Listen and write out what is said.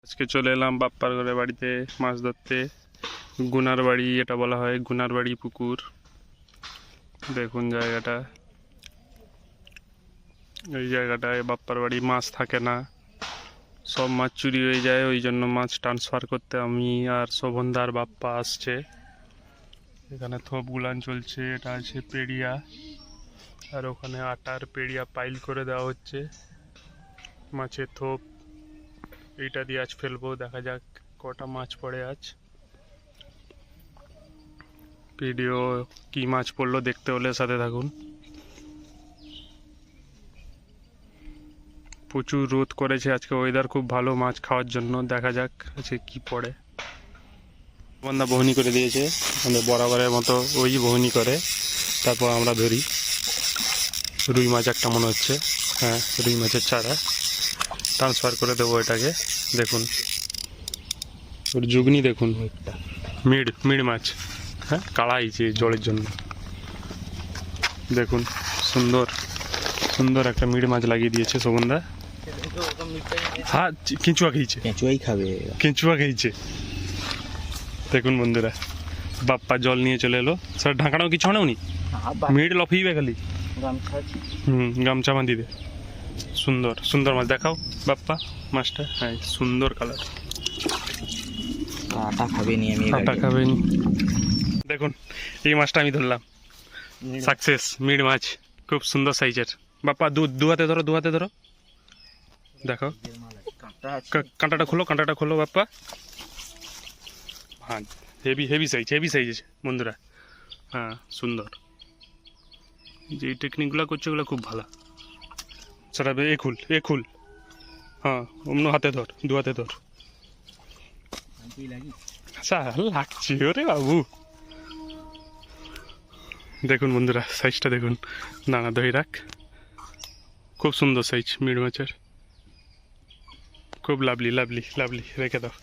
আজকে চলে এলাম বাপ্পার ঘরে বাড়িতে মাছ ধরতে। গুনার বাড়ি এটা বলা হয়, গুনার বাড়ি পুকুর। দেখুন জায়গাটা, এই জায়গাটায় বাপ্পার বাড়ি, মাছ থাকে না, সব মাছ চুরি হয়ে যায়। ওই জন্য মাছ ট্রান্সফার করতে আমি আর শোভনদার বাপ্পা আসছে। এখানে থোপ গুলান চলছে, এটা আছে পেড়িয়া, আর ওখানে আটার পেড়িয়া পাইল করে দেওয়া হচ্ছে। মাছের থোপ এইটা দিয়ে আজ ফেলবো, দেখা যাক কটা মাছ পড়ে আজ। ভিডিও কি মাছ পড়লো দেখতে হলে সাথে থাকুন। প্রচুর রোদ করেছে আজকে, ওয়েদার খুব ভালো মাছ খাওয়ার জন্য। দেখা যাক আজকে কি পড়ে। বন্ধা বহনি করে দিয়েছে, আমাদের বরাবরের মতো ওই বহনি করে, তারপর আমরা ধরি। রুই মাছ একটা মনে হচ্ছে, হ্যাঁ রুই মাছের চারা। ট্রান্সফার করে দেবো এটাকে। দেখুন ওর যুগনি দেখুন, মিড় মিড় মাছ, হ্যাঁ কাড়া হয়েছে জলের জন্য। দেখুন সুন্দর সুন্দর একটা মিড় মাছ লাগিয়ে দিয়েছে শোভনদা। হ্যাঁ কেঁচুয়া খেয়েছে, কেঁচুয়াই খাবে, কেঁচুয়া খেয়েছে। দেখুন বন্ধুরা, বাপ্পা জল নিয়ে চলে এলো। স্যার ঢাকানাও কিছু নেওনি, মিড় লফিবে খালি। গামছা বাঁধি দে। সুন্দর সুন্দর মাছ দেখাও বাপ্পা মাছটা। হ্যাঁ সুন্দর কালার। আটা খাবে নি, আমি আটা খাবে নি। দেখুন এই মাছটা আমি ধরলাম, সাকসেস মিড় মাছ, খুব সুন্দর সাইজের। বাপ্পা দু হাতে ধরো, দু হাতে ধরো, দেখো কাঁটাটা খোলো, কাঁটাটা খোলো বাপ্পা। হ্যাঁ heavy heavy size, heavy size আছে বন্ধুরা। হ্যাঁ সুন্দর, যে টেকনিকগুলো করছে ওগুলো খুব ভালো। সেটা এ খুল, হ্যাঁ অন্য হাতে ধর, দু হাতে ধর। লাগছে ওরে বাবু। দেখুন বন্ধুরা সাইজটা দেখুন, নানা দই রাখ, খুব সুন্দর সাইজ মিড় মাছের, খুব লাভলি লাভলি লাভলি। রেখে দাও।